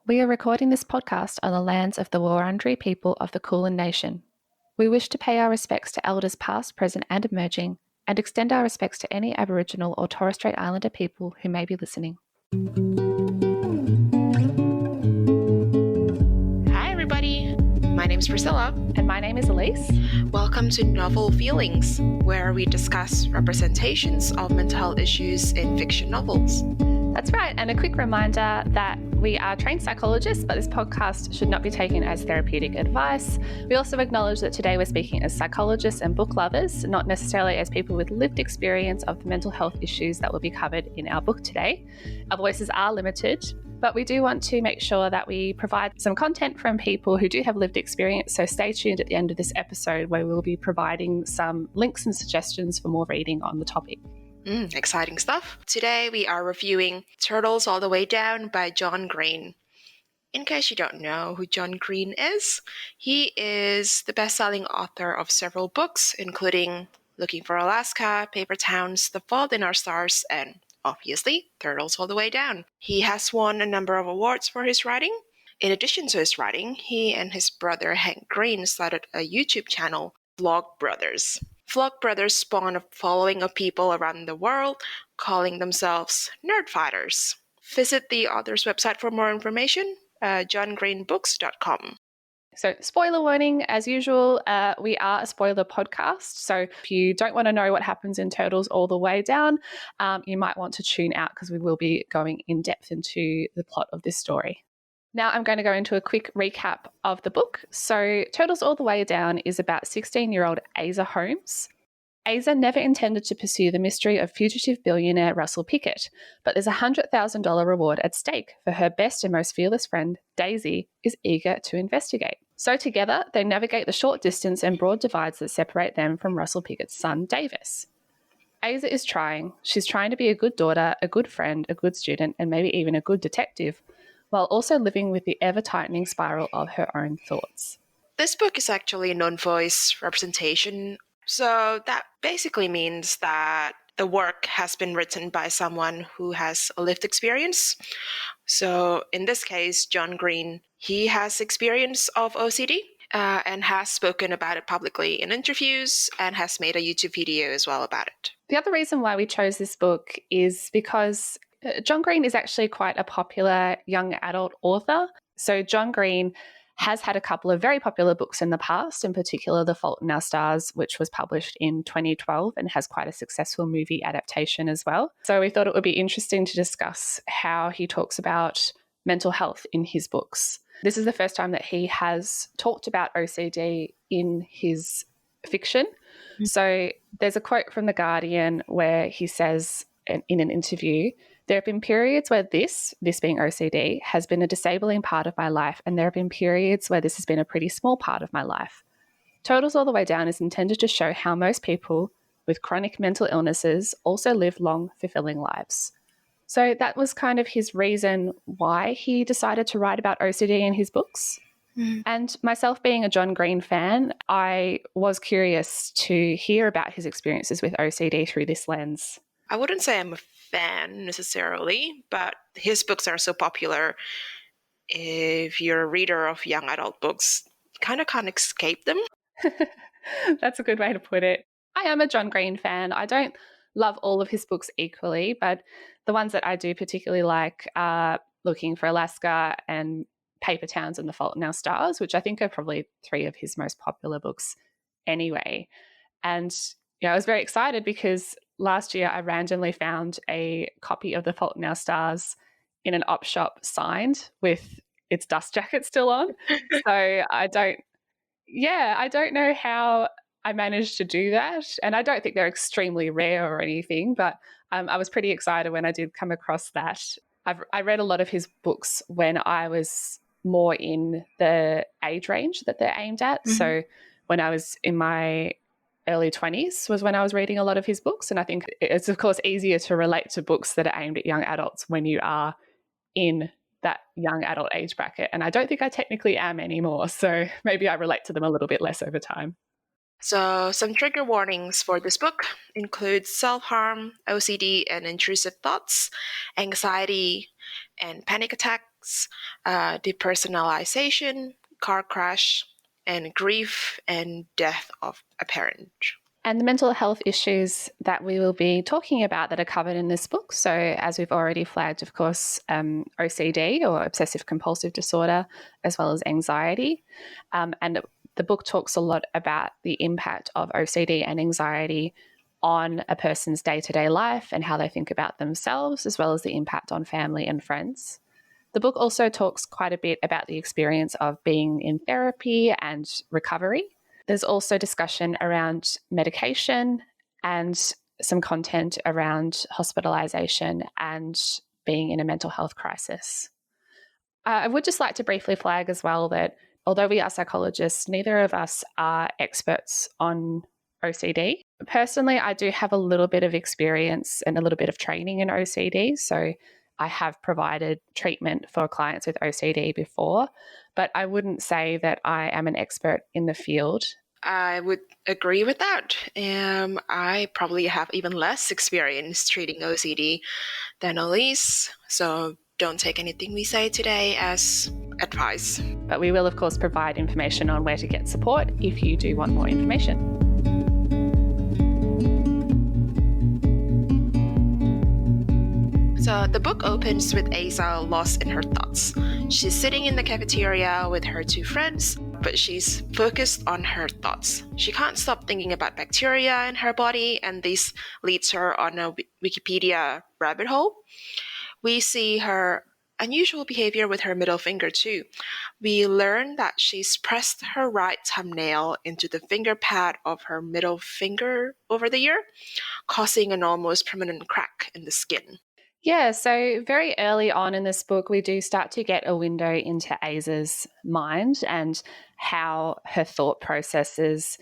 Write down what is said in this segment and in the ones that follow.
We are recording this podcast on the lands of the Wurundjeri people of the Kulin Nation. We wish to pay our respects to elders past, present and emerging, and extend our respects to any Aboriginal or Torres Strait Islander people who may be listening. Hi everybody, my name is Priscilla. And my name is Elise. Welcome to Novel Feelings, where we discuss representations of mental health issues in fiction novels. That's right, and a quick reminder that we are trained psychologists, but this podcast should not be taken as therapeutic advice. We also acknowledge that today we're speaking as psychologists and book lovers, not necessarily as people with lived experience of the mental health issues that will be covered in our book today. Our voices are limited, but we do want to make sure that we provide some content from people who do have lived experience, so stay tuned at the end of this episode where we'll be providing some links and suggestions for more reading on the topic. Exciting stuff. Today we are reviewing Turtles All the Way Down by John Green. In case you don't know who John Green is, he is the best-selling author of several books, including Looking for Alaska, Paper Towns, The Fault in Our Stars, and obviously, Turtles All the Way Down. He has won a number of awards for his writing. In addition to his writing, he and his brother Hank Green started a YouTube channel, Vlog Brothers. Vlog Brothers spawned a following of people around the world calling themselves nerd fighters. Visit the author's website for more information, johngreenbooks.com. So, spoiler warning, as usual, we are a spoiler podcast. So, if you don't want to know what happens in Turtles All the Way Down, you might want to tune out because we will be going in depth into the plot of this story. Now, I'm going to go into a quick recap of the book. So, Turtles All the Way Down is about 16-year-old Aza Holmes. Aza never intended to pursue the mystery of fugitive billionaire Russell Pickett, but there's a $100,000 reward at stake for her best and most fearless friend, Daisy, is eager to investigate. So together, they navigate the short distance and broad divides that separate them from Russell Pickett's son, Davis. Aza is trying. She's trying to be a good daughter, a good friend, a good student, and maybe even a good detective, while also living with the ever-tightening spiral of her own thoughts. This book is actually a non-voice representation, so that basically means that the work has been written by someone who has a lived experience. So in this case, John Green, he has experience of OCD and has spoken about it publicly in interviews and has made a YouTube video as well about it. The other reason why we chose this book is because John Green is actually quite a popular young adult author. So John Green has had a couple of very popular books in the past, in particular The Fault in Our Stars, which was published in 2012 and has quite a successful movie adaptation as well. So we thought it would be interesting to discuss how he talks about mental health in his books. This is the first time that he has talked about OCD in his fiction. Mm-hmm. So there's a quote from The Guardian where he says in an interview, "There have been periods where this being OCD, has been a disabling part of my life, and there have been periods where this has been a pretty small part of my life. Turtles All the Way Down is intended to show how most people with chronic mental illnesses also live long, fulfilling lives." So that was kind of his reason why he decided to write about OCD in his books. And myself being a John Green fan, I was curious to hear about his experiences with OCD through this lens. I wouldn't say I'm a fan necessarily, but his books are so popular. If you're a reader of young adult books, you kind of can't escape them. That's a good way to put it. I am a John Green fan. I don't love all of his books equally, but the ones that I do particularly like are Looking for Alaska and Paper Towns and The Fault in Our Stars, which I think are probably three of his most popular books anyway. And I was very excited because last year I randomly found a copy of The Fault in Our Stars in an op shop signed with its dust jacket still on. So I don't know how I managed to do that. And I don't think they're extremely rare or anything, but I was pretty excited when I did come across that. I read a lot of his books when I was more in the age range that they're aimed at. Mm-hmm. So when I was in my early 20s was when I was reading a lot of his books. And I think it's, of course, easier to relate to books that are aimed at young adults when you are in that young adult age bracket. And I don't think I technically am anymore. So maybe I relate to them a little bit less over time. So some trigger warnings for this book include self-harm, OCD and intrusive thoughts, anxiety and panic attack depersonalization, car crash, and grief and death of a parent. And the mental health issues that we will be talking about that are covered in this book. So, as we've already flagged, of course, OCD or obsessive-compulsive disorder, as well as anxiety. And the book talks a lot about the impact of OCD and anxiety on a person's day-to-day life and how they think about themselves, as well as the impact on family and friends. The book also talks quite a bit about the experience of being in therapy and recovery. There's also discussion around medication and some content around hospitalisation and being in a mental health crisis. I would just like to briefly flag as well that although we are psychologists, neither of us are experts on OCD. Personally, I do have a little bit of experience and a little bit of training in OCD. So I have provided treatment for clients with OCD before, but I wouldn't say that I am an expert in the field. I would agree with that. I probably have even less experience treating OCD than Elise, so don't take anything we say today as advice. But we will, of course, provide information on where to get support if you do want more information. So the book opens with Aza lost in her thoughts. She's sitting in the cafeteria with her two friends, but she's focused on her thoughts. She can't stop thinking about bacteria in her body, and this leads her on a Wikipedia rabbit hole. We see her unusual behavior with her middle finger too. We learn that she's pressed her right thumbnail into the finger pad of her middle finger over the year, causing an almost permanent crack in the skin. Yeah, so very early on in this book, we do start to get a window into Aza's mind and how her thought processes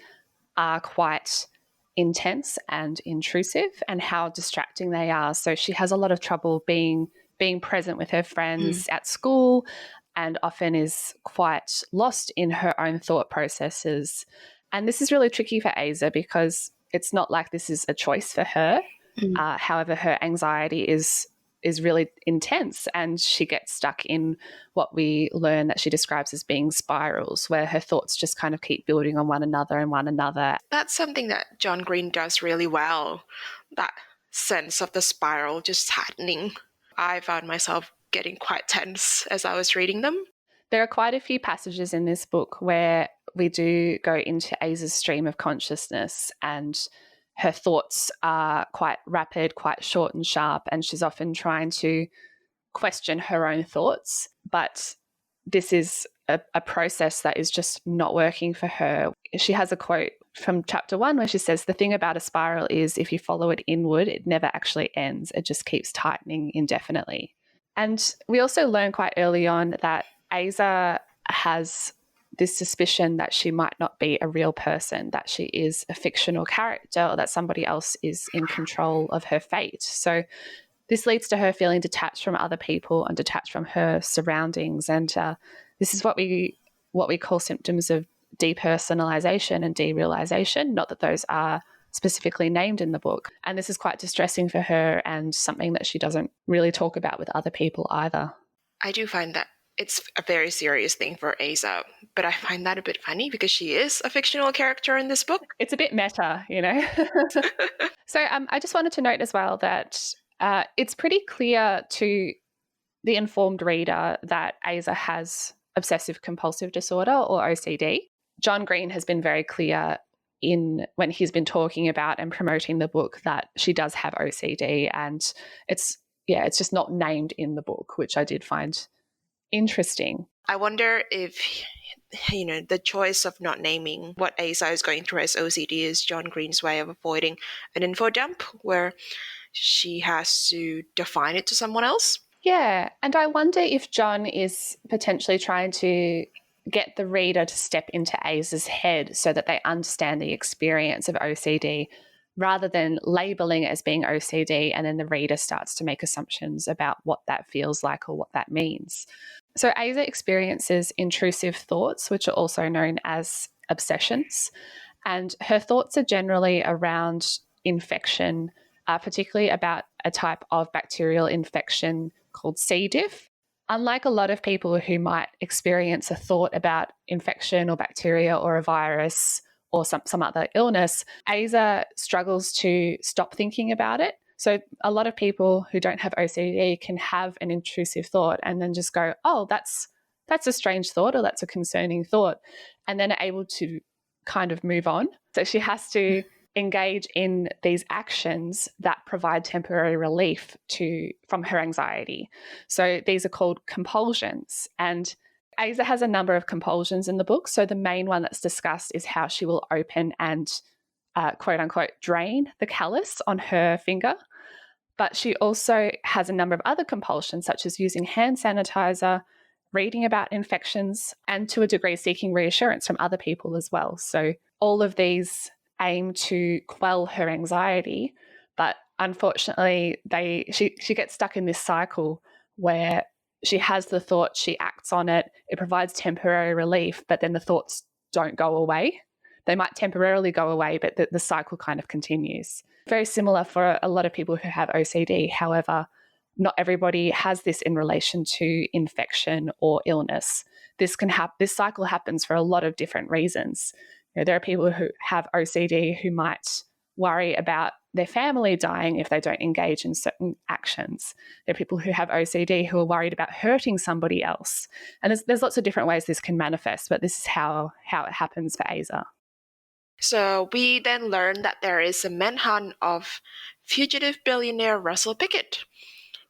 are quite intense and intrusive and how distracting they are. So she has a lot of trouble being present with her friends at school and often is quite lost in her own thought processes. And this is really tricky for Aza because it's not like this is a choice for her. However, her anxiety is really intense and she gets stuck in what we learn that she describes as being spirals where her thoughts just kind of keep building on one another and one another. That's something that John Green does really well, that sense of the spiral just tightening. I found myself getting quite tense as I was reading them. There are quite a few passages in this book where we do go into Aza's stream of consciousness and her thoughts are quite rapid, quite short and sharp, and she's often trying to question her own thoughts. But this is a process that is just not working for her. She has a quote from chapter 1 where she says, "The thing about a spiral is if you follow it inward, it never actually ends. It just keeps tightening indefinitely." And we also learn quite early on that Aza has this suspicion that she might not be a real person, that she is a fictional character or that somebody else is in control of her fate. So this leads to her feeling detached from other people and detached from her surroundings. And this is what we call symptoms of depersonalization and derealization, not that those are specifically named in the book. And this is quite distressing for her and something that she doesn't really talk about with other people either. I do find that it's a very serious thing for Aza, but I find that a bit funny because she is a fictional character in this book. It's a bit meta, you know. So I just wanted to note as well that it's pretty clear to the informed reader that Aza has obsessive-compulsive disorder or OCD. John Green has been very clear when he's been talking about and promoting the book that she does have OCD, and it's just not named in the book, which I did find interesting. I wonder if, the choice of not naming what Aza is going through as OCD is John Green's way of avoiding an info dump where she has to define it to someone else. Yeah, and I wonder if John is potentially trying to get the reader to step into Aza's head so that they understand the experience of OCD rather than labeling it as being OCD and then the reader starts to make assumptions about what that feels like or what that means. So Aza experiences intrusive thoughts, which are also known as obsessions, and her thoughts are generally around infection, particularly about a type of bacterial infection called C. diff. unlike a lot of people who might experience a thought about infection or bacteria or a virus or some other illness, Aza struggles to stop thinking about it. So a lot of people who don't have OCD can have an intrusive thought and then just go, oh, that's a strange thought, or that's a concerning thought, and then are able to kind of move on. So she has to engage in these actions that provide temporary relief from her anxiety. So these are called compulsions. And Aza has a number of compulsions in the book. So the main one that's discussed is how she will open and quote unquote drain the callus on her finger. But she also has a number of other compulsions, such as using hand sanitizer, reading about infections, and to a degree seeking reassurance from other people as well. So all of these aim to quell her anxiety, but unfortunately she gets stuck in this cycle where she has the thought, she acts on it, it provides temporary relief, but then the thoughts don't go away. They might temporarily go away, but the cycle kind of continues. Very similar for a lot of people who have OCD. However, not everybody has this in relation to infection or illness. This cycle happens for a lot of different reasons. There are people who have OCD who might worry about their family dying if they don't engage in certain actions. There are people who have OCD who are worried about hurting somebody else. And there's lots of different ways this can manifest, but this is how it happens for Aza. So we then learn that there is a manhunt of fugitive billionaire Russell Pickett.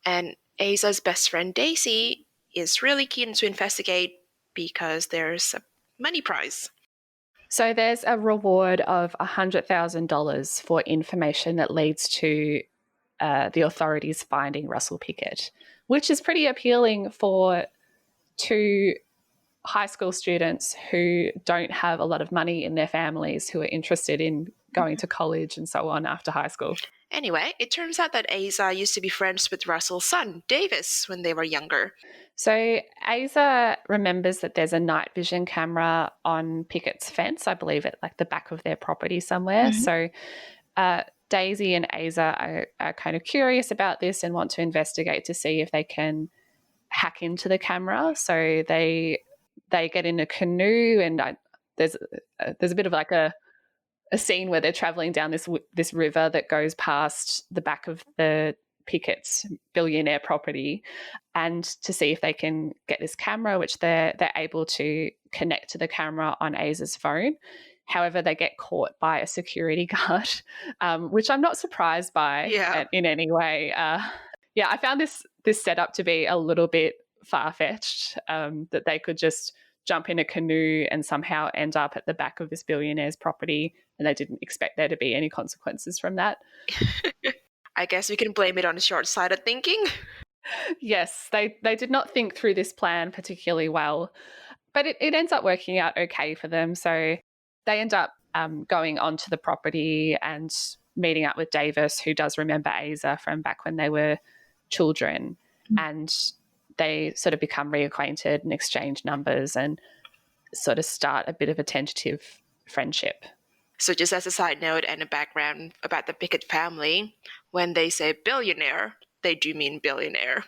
And Aza's best friend Daisy is really keen to investigate because there's a money prize. So there's a reward of $100,000 for information that leads to the authorities finding Russell Pickett, which is pretty appealing for two high school students who don't have a lot of money in their families, who are interested in going to college and so on after high school. Anyway, it turns out that Aza used to be friends with Russell's son, Davis, when they were younger. So Aza remembers that there's a night vision camera on Pickett's fence, I believe at like the back of their property somewhere. So Daisy and Aza are kind of curious about this and want to investigate to see if they can hack into the camera. So they get in a canoe, and there's a bit of like a scene where they're traveling down this river that goes past the back of the Pickett's billionaire property, and to see if they can get this camera, which they're able to connect to the camera on Aza's phone. However, they get caught by a security guard, which I'm not surprised by in any way. I found this setup to be a little bit far-fetched, that they could just jump in a canoe and somehow end up at the back of this billionaire's property, and they didn't expect there to be any consequences from that. I guess we can blame it on short-sighted thinking. Yes, they did not think through this plan particularly well, but it ends up working out okay for them. So they end up going onto the property and meeting up with Davis, who does remember Aza from back when they were children, and they sort of become reacquainted and exchange numbers and sort of start a bit of a tentative friendship. So just as a side note and a background about the Pickett family, when they say billionaire, they do mean billionaire.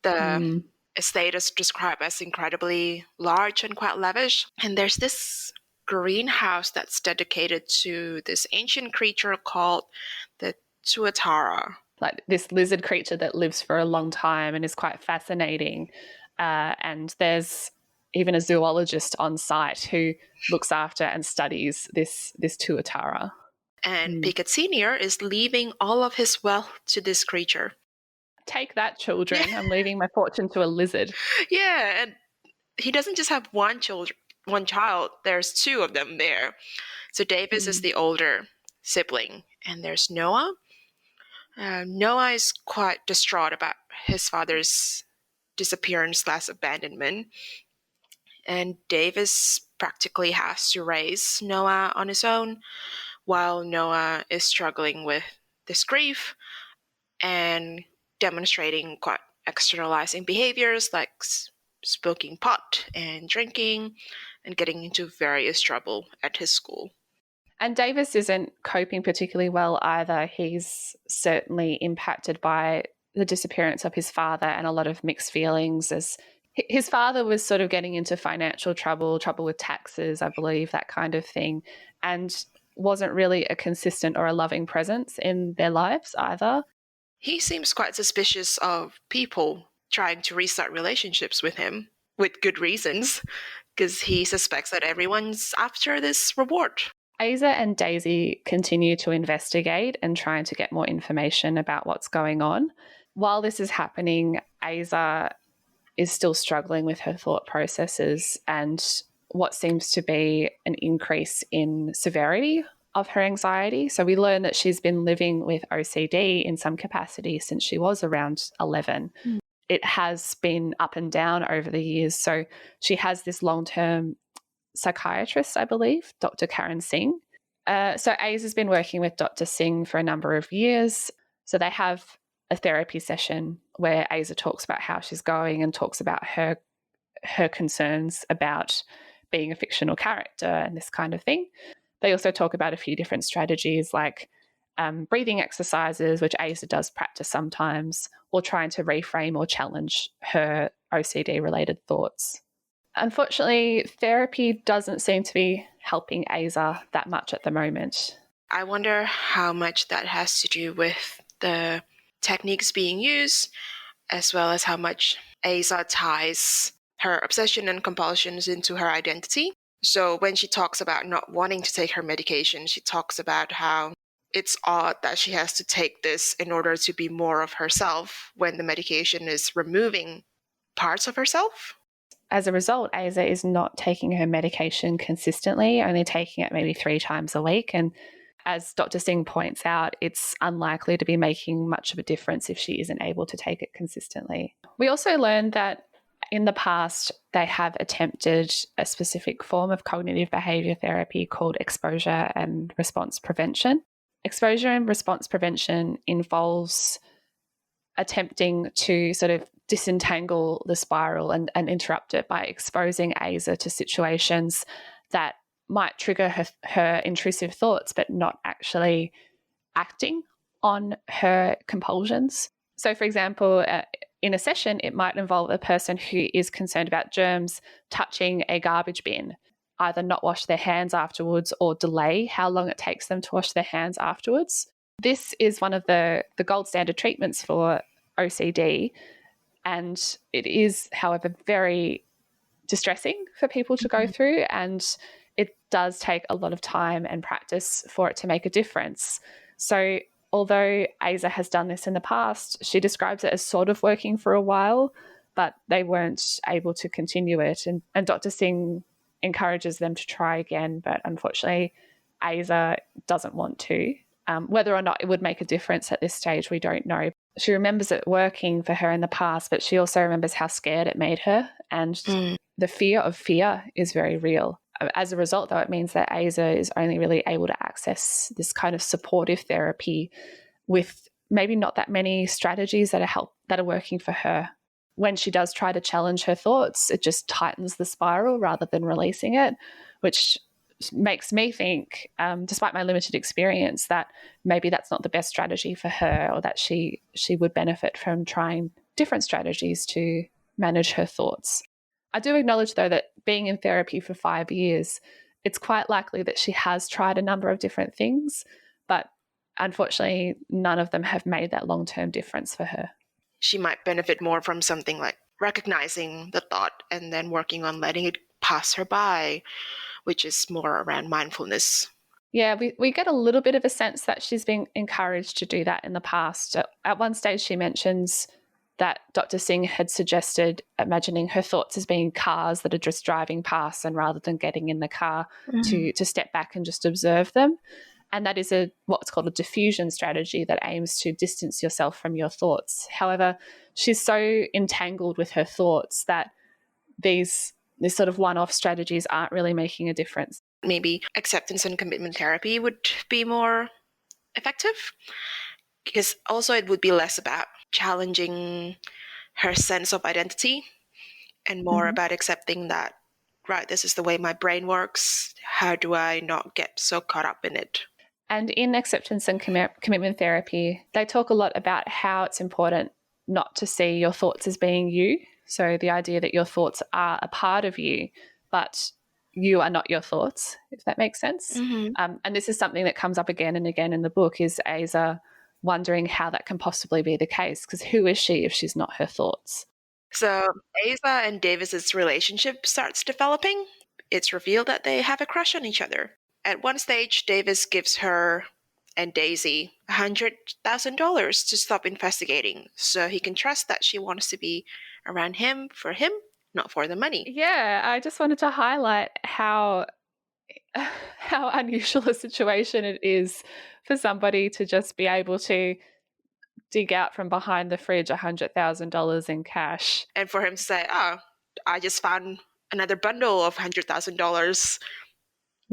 The estate is described as incredibly large and quite lavish. And there's this greenhouse that's dedicated to this ancient creature called the Tuatara. Like this lizard creature that lives for a long time and is quite fascinating. And there's even a zoologist on site who looks after and studies this Tuatara. And Pickett Sr. is leaving all of his wealth to this creature. Take that, children. Yeah. I'm leaving my fortune to a lizard. Yeah, and he doesn't just have one child. There's two of them there. So Davis is the older sibling, and there's Noah. Noah is quite distraught about his father's disappearance/abandonment. And Davis practically has to raise Noah on his own, while Noah is struggling with this grief and demonstrating quite externalizing behaviors like smoking pot and drinking and getting into various trouble at his school. And Davis isn't coping particularly well either. He's certainly impacted by the disappearance of his father and a lot of mixed feelings, as his father was sort of getting into financial trouble with taxes, I believe, that kind of thing, and wasn't really a consistent or a loving presence in their lives either. He seems quite suspicious of people trying to restart relationships with him, with good reasons, because he suspects that everyone's after this reward. Aza and Daisy continue to investigate and trying to get more information about what's going on. While this is happening, Aza is still struggling with her thought processes and what seems to be an increase in severity of her anxiety. So we learn that she's been living with OCD in some capacity since she was around 11. It has been up and down over the years. So she has this long-term psychiatrist, I believe, Dr. Karen Singh. So Aza has been working with Dr. Singh for a number of years. So they have a therapy session where Aza talks about how she's going and talks about her concerns about being a fictional character and this kind of thing. They also talk about a few different strategies like breathing exercises, which Aza does practice sometimes, or trying to reframe or challenge her OCD-related thoughts. Unfortunately, therapy doesn't seem to be helping Aza that much at the moment. I wonder how much that has to do with the techniques being used, as well as how much Aza ties her obsession and compulsions into her identity. So when she talks about not wanting to take her medication, she talks about how it's odd that she has to take this in order to be more of herself when the medication is removing parts of herself. As a result, Aza is not taking her medication consistently, only taking it maybe 3 times a week. And as Dr. Singh points out, it's unlikely to be making much of a difference if she isn't able to take it consistently. We also learned that in the past, they have attempted a specific form of cognitive behaviour therapy called exposure and response prevention. Exposure and response prevention involves attempting to sort of disentangle the spiral and interrupt it by exposing Aza to situations that might trigger her intrusive thoughts, but not actually acting on her compulsions. So, for example, in a session, it might involve a person who is concerned about germs touching a garbage bin, either not wash their hands afterwards or delay how long it takes them to wash their hands afterwards. This is one of the gold standard treatments for OCD, and it is, however, very distressing for people to go through, and it does take a lot of time and practice for it to make a difference. So although Aza has done this in the past, she describes it as sort of working for a while, but they weren't able to continue it. And Dr. Singh encourages them to try again, but unfortunately Aza doesn't want to. Whether or not it would make a difference at this stage, we don't know. She remembers it working for her in the past, but she also remembers how scared it made her. And the fear of fear is very real. As a result, though, it means that Aza is only really able to access this kind of supportive therapy with maybe not that many strategies that are working for her. When she does try to challenge her thoughts, it just tightens the spiral rather than releasing it, which makes me think, despite my limited experience, that maybe that's not the best strategy for her, or that she would benefit from trying different strategies to manage her thoughts. I do acknowledge, though, that being in therapy for 5 years, it's quite likely that she has tried a number of different things, but unfortunately, none of them have made that long-term difference for her. She might benefit more from something like recognizing the thought and then working on letting it pass her by, which is more around mindfulness. Yeah, we get a little bit of a sense that she's been encouraged to do that in the past. At one stage, she mentions that Dr. Singh had suggested imagining her thoughts as being cars that are just driving past, and rather than getting in the car to step back and just observe them. And that is what's called a diffusion strategy that aims to distance yourself from your thoughts. However, she's so entangled with her thoughts that these sort of one-off strategies aren't really making a difference. Maybe acceptance and commitment therapy would be more effective, because also it would be less about challenging her sense of identity and more about accepting that, right, this is the way my brain works. How do I not get so caught up in it? And in acceptance and commitment therapy, they talk a lot about how it's important not to see your thoughts as being you. So the idea that your thoughts are a part of you, but you are not your thoughts, if that makes sense. Mm-hmm. And this is something that comes up again and again in the book, is Aza wondering how that can possibly be the case, because who is she if she's not her thoughts? So Asa and Davis's relationship starts developing. It's revealed that they have a crush on each other. At one stage, Davis gives her and Daisy $100,000 to stop investigating, so he can trust that she wants to be around him, not for the money. Yeah, I just wanted to highlight how unusual a situation it is for somebody to just be able to dig out from behind the fridge $100,000 in cash. And for him to say, oh, I just found another bundle of $100,000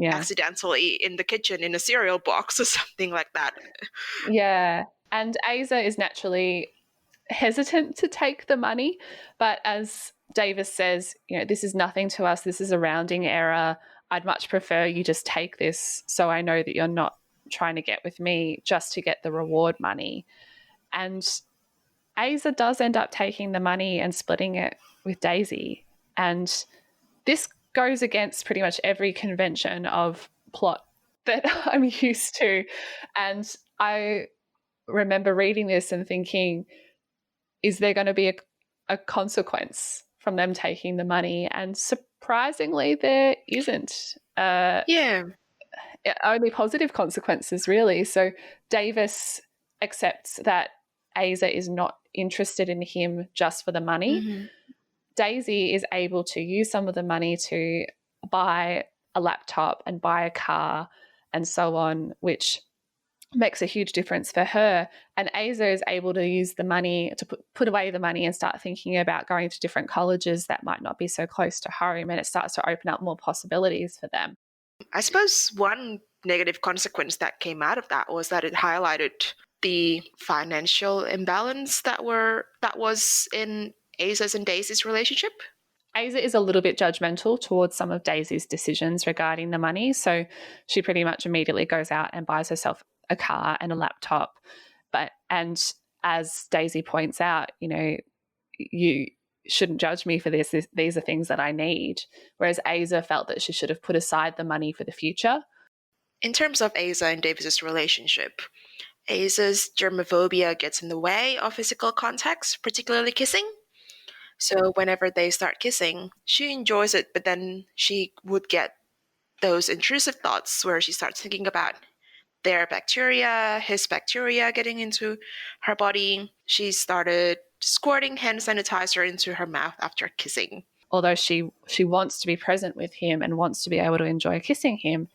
accidentally in the kitchen in a cereal box or something like that. Yeah. And Aza is naturally hesitant to take the money, but as Davis says, this is nothing to us. This is a rounding error. I'd much prefer you just take this so I know that you're not trying to get with me just to get the reward money. And Aza does end up taking the money and splitting it with Daisy. And this goes against pretty much every convention of plot that I'm used to. And I remember reading this and thinking, is there going to be a consequence from them taking the money? And surprisingly, there isn't. Only positive consequences, really. So Davis accepts that Aza is not interested in him just for the money. Mm-hmm. Daisy is able to use some of the money to buy a laptop and buy a car and so on, which makes a huge difference for her. And Aza is able to use the money to put away the money and start thinking about going to different colleges that might not be so close to home, and it starts to open up more possibilities for them. I suppose one negative consequence that came out of that was that it highlighted the financial imbalance that was in Aza's and Daisy's relationship. Aza is a little bit judgmental towards some of Daisy's decisions regarding the money. So she pretty much immediately goes out and buys herself a car and a laptop. And as Daisy points out, you shouldn't judge me for this. These are things that I need. Whereas Aza felt that she should have put aside the money for the future. In terms of Aza and Davis's relationship, Aza's germophobia gets in the way of physical contact, particularly kissing. So whenever they start kissing, she enjoys it, but then she would get those intrusive thoughts where she starts thinking about their bacteria, his bacteria getting into her body. She started squirting hand sanitizer into her mouth after kissing. Although she wants to be present with him and wants to be able to enjoy kissing him,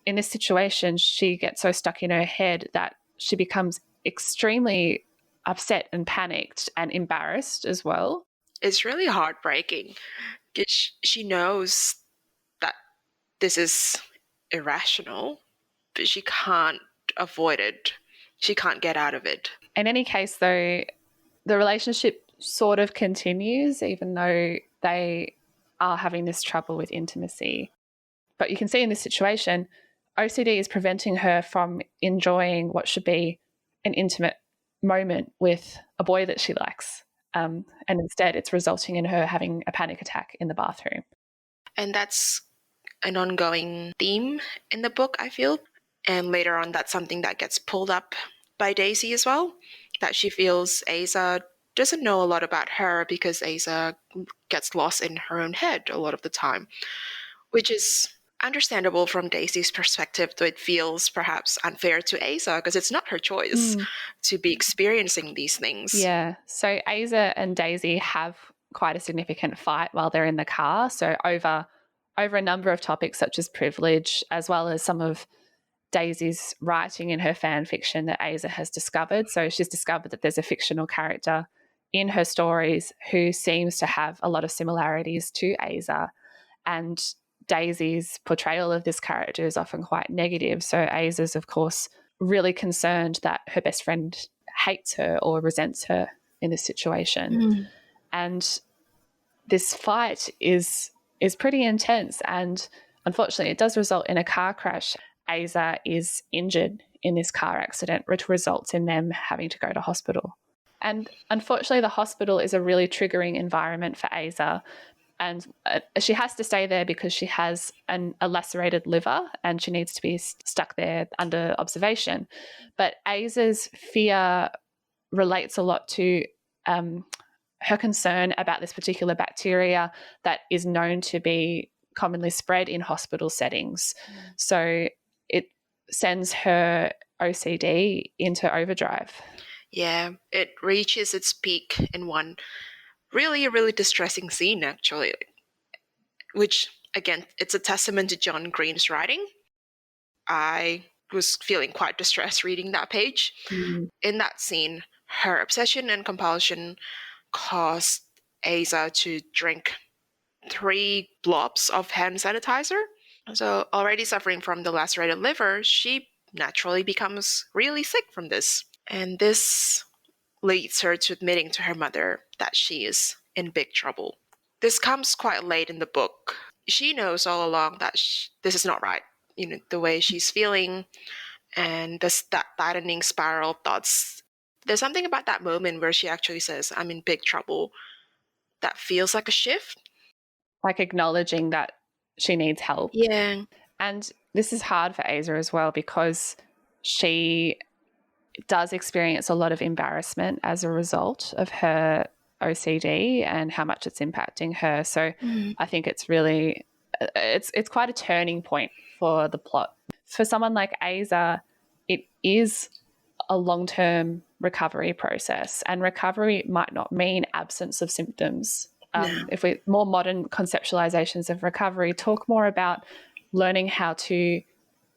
in this situation, she gets so stuck in her head that she becomes extremely upset and panicked and embarrassed as well. It's really heartbreaking because she knows that this is irrational, but she can't avoid it. She can't get out of it. In any case, though, the relationship sort of continues, even though they are having this trouble with intimacy. But you can see in this situation, OCD is preventing her from enjoying what should be an intimate moment with a boy that she likes. And instead, it's resulting in her having a panic attack in the bathroom. And that's an ongoing theme in the book, I feel. And later on, that's something that gets pulled up by Daisy as well, that she feels Aza doesn't know a lot about her because Aza gets lost in her own head a lot of the time, which is understandable from Daisy's perspective, though it feels perhaps unfair to Aza because it's not her choice to be experiencing these things. Yeah. So Aza and Daisy have quite a significant fight while they're in the car. So over a number of topics such as privilege, as well as some of Daisy's writing in her fan fiction that Aza has discovered. So she's discovered that there's a fictional character in her stories who seems to have a lot of similarities to Aza. And Daisy's portrayal of this character is often quite negative. So Aza's, of course, really concerned that her best friend hates her or resents her in this situation. And this fight is pretty intense. And unfortunately, it does result in a car crash. Aza is injured in this car accident, which results in them having to go to hospital. And unfortunately, the hospital is a really triggering environment for Aza. And she has to stay there because she has a lacerated liver and she needs to be stuck there under observation. But Aza's fear relates a lot to her concern about this particular bacteria that is known to be commonly spread in hospital settings. So it sends her OCD into overdrive. Yeah, it reaches its peak in one really, really distressing scene, actually, which, again, it's a testament to John Green's writing. I was feeling quite distressed reading that page. In that scene, her obsession and compulsion caused Aza to drink 3 blobs of hand sanitizer. So, already suffering from the lacerated liver, she naturally becomes really sick from this. And this leads her to admitting to her mother that she is in big trouble. This comes quite late in the book. She knows all along that this is not right. The way she's feeling and that tightening spiral of thoughts. There's something about that moment where she actually says, I'm in big trouble, that feels like a shift. Like acknowledging that she needs help. Yeah. And this is hard for Aza as well because she does experience a lot of embarrassment as a result of her OCD and how much it's impacting her. So I think it's really, it's quite a turning point for the plot. For someone like Aza, it is a long-term recovery process, and recovery might not mean absence of symptoms. If we more modern conceptualizations of recovery talk more about learning how to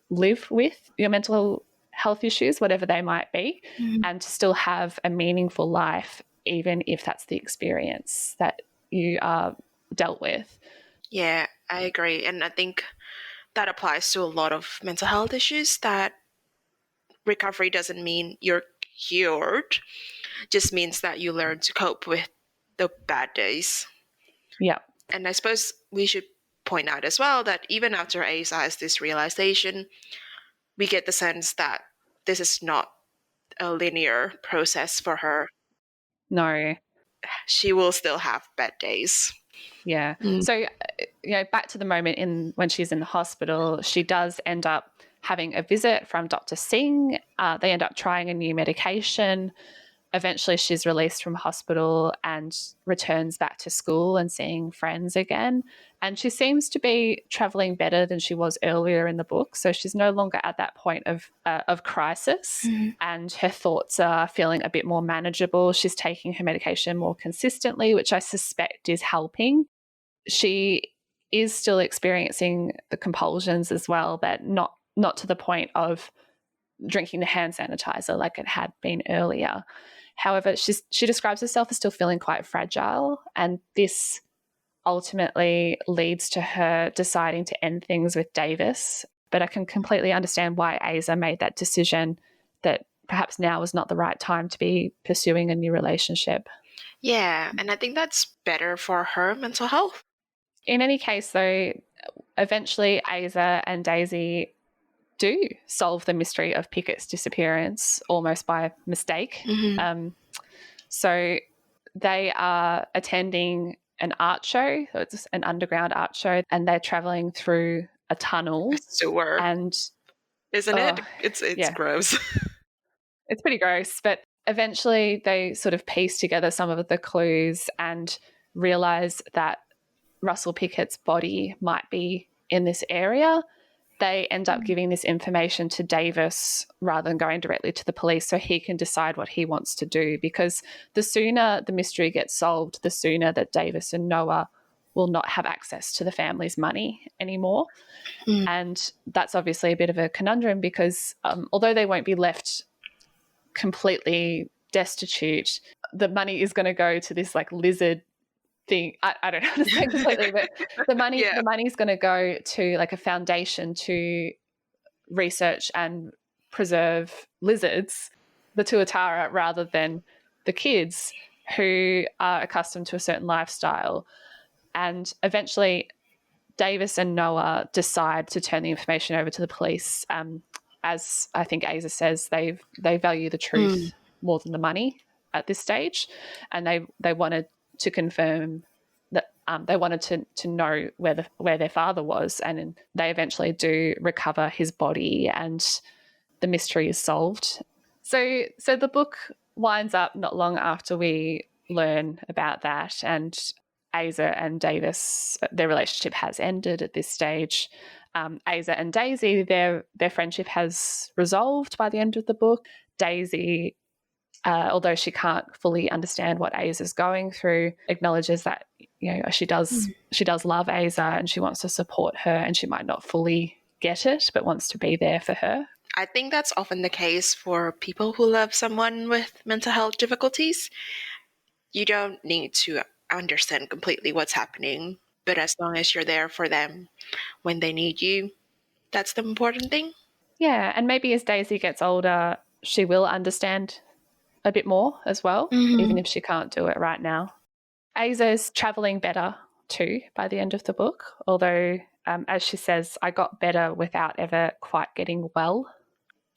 live with your mental health issues, whatever they might be, and to still have a meaningful life, even if that's the experience that you are dealt with. Yeah, I agree. And I think that applies to a lot of mental health issues, that recovery doesn't mean you're cured, just means that you learn to cope with the bad days. Yeah. And I suppose we should point out as well that even after Aza has this realization, we get the sense that this is not a linear process for her. No. She will still have bad days. Yeah. So, back to the moment when she's in the hospital, she does end up having a visit from Dr. Singh. They end up trying a new medication. Eventually, she's released from hospital and returns back to school and seeing friends again. And she seems to be traveling better than she was earlier in the book. So she's no longer at that point of crisis, and her thoughts are feeling a bit more manageable. She's taking her medication more consistently, which I suspect is helping. She is still experiencing the compulsions as well, but not to the point of drinking the hand sanitizer like it had been earlier. However, she describes herself as still feeling quite fragile, and this ultimately leads to her deciding to end things with Davis. But I can completely understand why Aza made that decision, that perhaps now was not the right time to be pursuing a new relationship. Yeah, and I think that's better for her mental health. In any case, though, eventually Aza and Daisy do solve the mystery of Pickett's disappearance almost by mistake. So they are attending an art show. So it's an underground art show, and they're traveling through a tunnel. A sewer. And isn't it? It's gross. It's pretty gross, but eventually they sort of piece together some of the clues and realize that Russell Pickett's body might be in this area. They end up giving this information to Davis rather than going directly to the police, so he can decide what he wants to do, because the sooner the mystery gets solved, the sooner that Davis and Noah will not have access to the family's money anymore. And that's obviously a bit of a conundrum because although they won't be left completely destitute, the money is going to go to this like lizard thing. I don't understand completely, but the money's going to go to like a foundation to research and preserve lizards, the tuatara, rather than the kids who are accustomed to a certain lifestyle. And eventually Davis and Noah decide to turn the information over to the police. As I think Aza says, they value the truth more than the money. at this stage, and they wanted to confirm that they wanted to know where their father was, and they eventually do recover his body, and the mystery is solved. So the book winds up not long after we learn about that, and Aza and Davis, their relationship has ended at this stage. Aza and Daisy, their friendship has resolved by the end of the book. Daisy, although she can't fully understand what Aza's going through, acknowledges that she does love Aza and she wants to support her, and she might not fully get it, but wants to be there for her. I think that's often the case for people who love someone with mental health difficulties. You don't need to understand completely what's happening, but as long as you're there for them when they need you, that's the important thing. Yeah, and maybe as Daisy gets older, she will understand a bit more as well, even if she can't do it right now. Aza's travelling better too by the end of the book, although, as she says, I got better without ever quite getting well.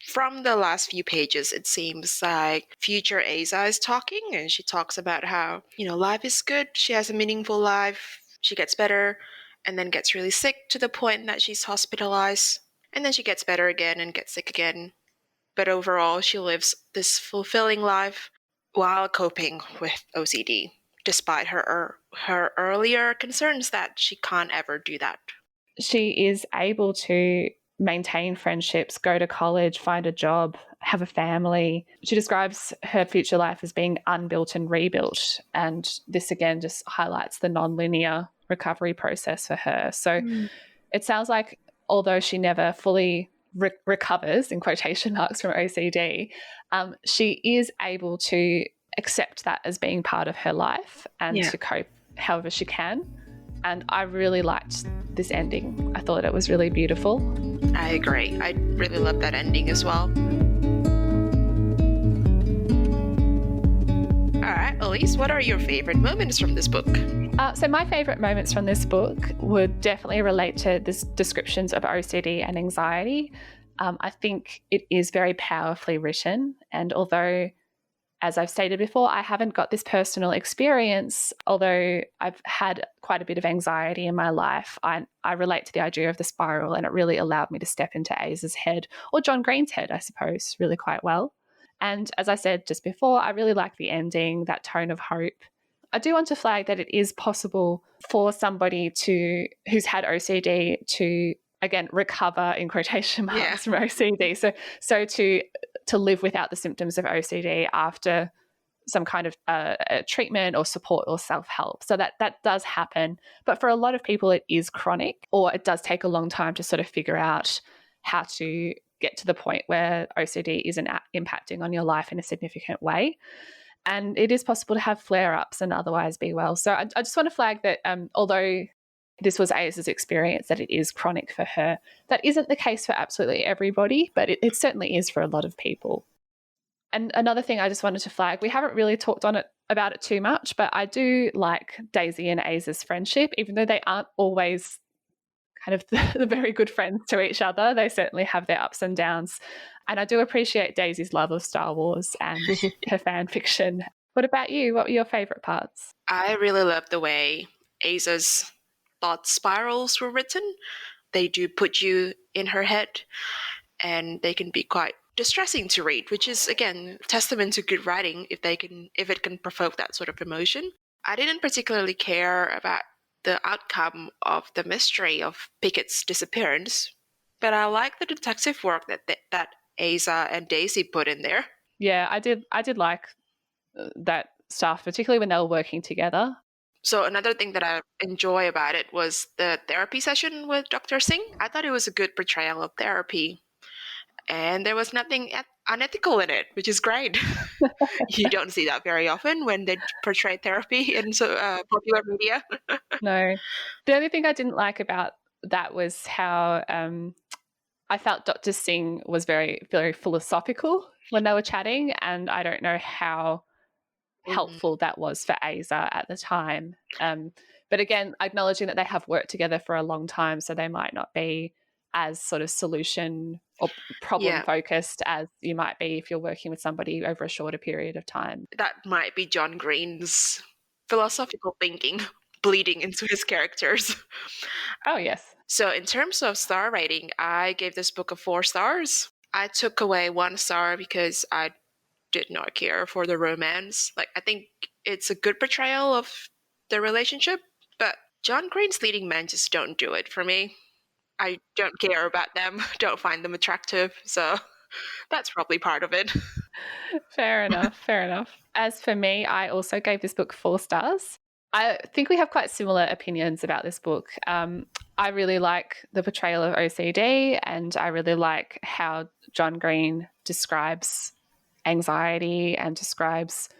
From the last few pages, it seems like future Aza is talking, and she talks about how, life is good, she has a meaningful life, she gets better, and then gets really sick to the point that she's hospitalized, and then she gets better again and gets sick again. But overall, she lives this fulfilling life while coping with OCD, despite her earlier concerns that she can't ever do that. She is able to maintain friendships, go to college, find a job, have a family. She describes her future life as being unbuilt and rebuilt. And this again just highlights the non-linear recovery process for her. So it sounds like although she never fully recovers, in quotation marks, from OCD, she is able to accept that as being part of her life and to cope however she can. And I really liked this ending. I thought it was really beautiful. I agree. I really love that ending as well. All right, Elise, what are your favorite moments from this book? So my favorite moments from this book would definitely relate to this descriptions of OCD and anxiety. I think it is very powerfully written. And although, as I've stated before, I haven't got this personal experience, although I've had quite a bit of anxiety in my life, I relate to the idea of the spiral, and it really allowed me to step into Aza's head, or John Green's head, I suppose, really quite well. And as I said just before, I really like the ending, that tone of hope. I do want to flag that it is possible for somebody who's had OCD to, again, recover, in quotation marks, from OCD. So to live without the symptoms of OCD after some kind of treatment or support or self-help. So that does happen. But for a lot of people, it is chronic, or it does take a long time to sort of figure out how to get to the point where OCD isn't impacting on your life in a significant way. And it is possible to have flare-ups and otherwise be well. So I just want to flag that although this was Aza's experience, that it is chronic for her, that isn't the case for absolutely everybody, but it certainly is for a lot of people. And another thing I just wanted to flag, we haven't really talked about it too much, but I do like Daisy and Aza's friendship, even though they aren't always kind of the very good friends to each other. They certainly have their ups and downs. And I do appreciate Daisy's love of Star Wars and her fan fiction. What about you? What were your favourite parts? I really love the way Aza's thought spirals were written. They do put you in her head, and they can be quite distressing to read, which is, again, testament to good writing if it can provoke that sort of emotion. I didn't particularly care about the outcome of the mystery of Pickett's disappearance, but I like the detective work that Aza and Daisy put in there. Yeah, I did like that stuff, particularly when they were working together. So another thing that I enjoy about it was the therapy session with Dr. Singh. I thought it was a good portrayal of therapy, and there was nothing unethical in it, which is great. You don't see that very often when they portray therapy in popular media. No. The only thing I didn't like about that was how I felt Dr. Singh was very, very philosophical when they were chatting, and I don't know how helpful that was for Aza at the time. But again, acknowledging that they have worked together for a long time, so they might not be as sort of solution or problem focused as you might be if you're working with somebody over a shorter period of time. That might be John Green's philosophical thinking bleeding into his characters. Oh, yes. So in terms of star rating, I gave this book 4 stars. I took away 1 star because I did not care for the romance. Like, I think it's a good portrayal of the relationship, but John Green's leading men just don't do it for me. I don't care about them, don't find them attractive, so that's probably part of it. Fair enough, fair enough. As for me, I also gave this book 4 stars. I think we have quite similar opinions about this book. I really like the portrayal of OCD, and I really like how John Green describes anxiety and describes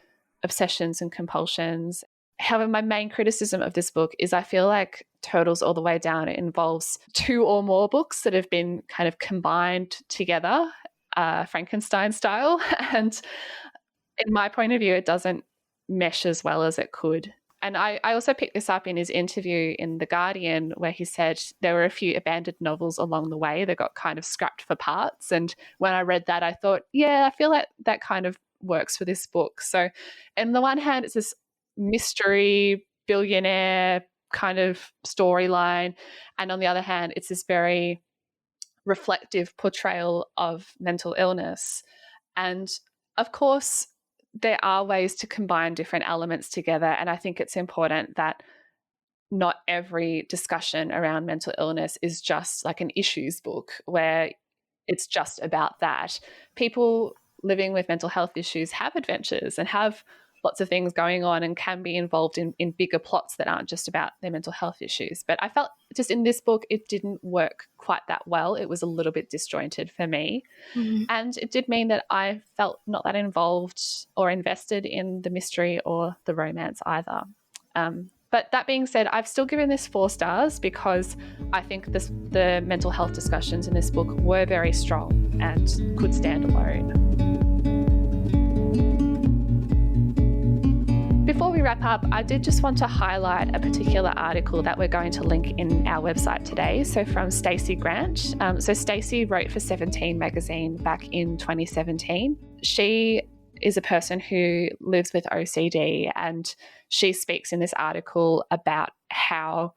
obsessions and compulsions. However, my main criticism of this book is I feel like Turtles All the Way Down, it involves 2 or more books that have been kind of combined together, Frankenstein style. And in my point of view, it doesn't mesh as well as it could. And I also picked this up in his interview in The Guardian, where he said there were a few abandoned novels along the way that got kind of scrapped for parts. And when I read that, I thought, yeah, I feel like that kind of works for this book. So on the one hand, it's this mystery billionaire kind of storyline. And on the other hand, it's this very reflective portrayal of mental illness. And of course, there are ways to combine different elements together. And I think it's important that not every discussion around mental illness is just like an issues book where it's just about that. People living with mental health issues have adventures and have lots of things going on and can be involved in bigger plots that aren't just about their mental health issues. But I felt just in this book, it didn't work quite that well. It was a little bit disjointed for me. Mm-hmm. And it did mean that I felt not that involved or invested in the mystery or the romance either. But that being said, I've still given this 4 stars because I think the mental health discussions in this book were very strong and could stand alone. Before we wrap up, I did just want to highlight a particular article that we're going to link in our website today. So from Stacey Grant. So Stacey wrote for 17 magazine back in 2017. She is a person who lives with OCD, and she speaks in this article about how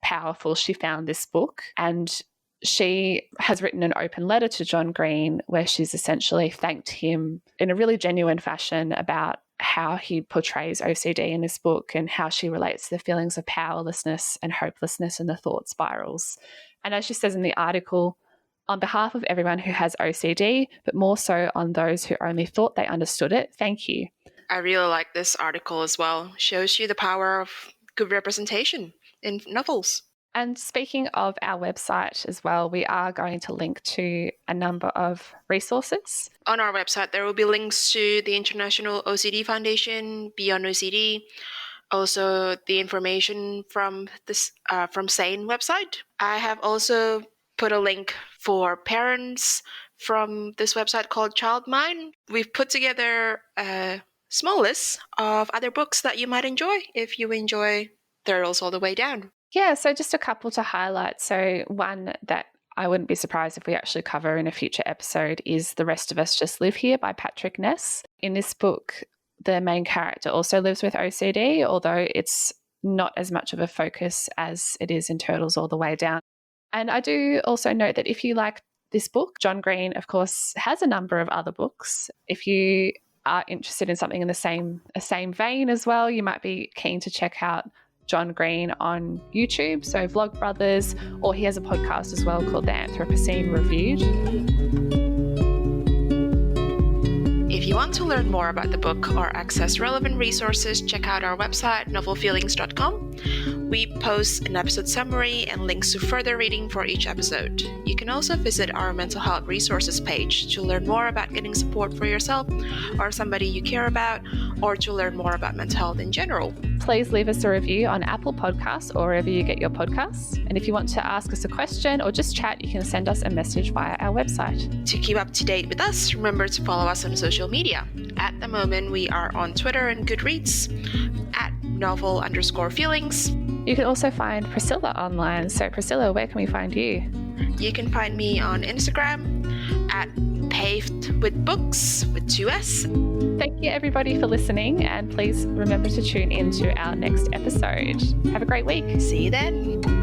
powerful she found this book. And she has written an open letter to John Green where she's essentially thanked him in a really genuine fashion about how he portrays OCD in this book and how she relates to the feelings of powerlessness and hopelessness and the thought spirals. And as she says in the article, on behalf of everyone who has OCD, but more so on those who only thought they understood it, thank you. I really like this article as well. Shows you the power of good representation in novels. And speaking of our website as well, we are going to link to a number of resources. On our website, there will be links to the International OCD Foundation, Beyond OCD, also the information from this from SANE website. I have also put a link for parents from this website called Childmind. We've put together a small list of other books that you might enjoy if you enjoy Turtles All the Way Down. Yeah, so just a couple to highlight. So one that I wouldn't be surprised if we actually cover in a future episode is The Rest of Us Just Live Here by Patrick Ness. In this book, the main character also lives with OCD, although it's not as much of a focus as it is in Turtles All the Way Down. And I do also note that if you like this book, John Green, of course, has a number of other books. If you are interested in something in the same vein as well, you might be keen to check out John Green on YouTube, so Vlogbrothers, or he has a podcast as well called The Anthropocene Reviewed. If you want to learn more about the book or access relevant resources, check out our website, novelfeelings.com. We post an episode summary and links to further reading for each episode. You can also visit our mental health resources page to learn more about getting support for yourself or somebody you care about, or to learn more about mental health in general. Please leave us a review on Apple Podcasts or wherever you get your podcasts. And if you want to ask us a question or just chat, you can send us a message via our website. To keep up to date with us, remember to follow us on social media. At the moment, we are on Twitter and Goodreads at novel_feelings. You can also find Priscilla online. So, Priscilla, where can we find you? You can find me on Instagram at pavedwithbooks with 2S. Thank you, everybody, for listening. And please remember to tune in to our next episode. Have a great week. See you then.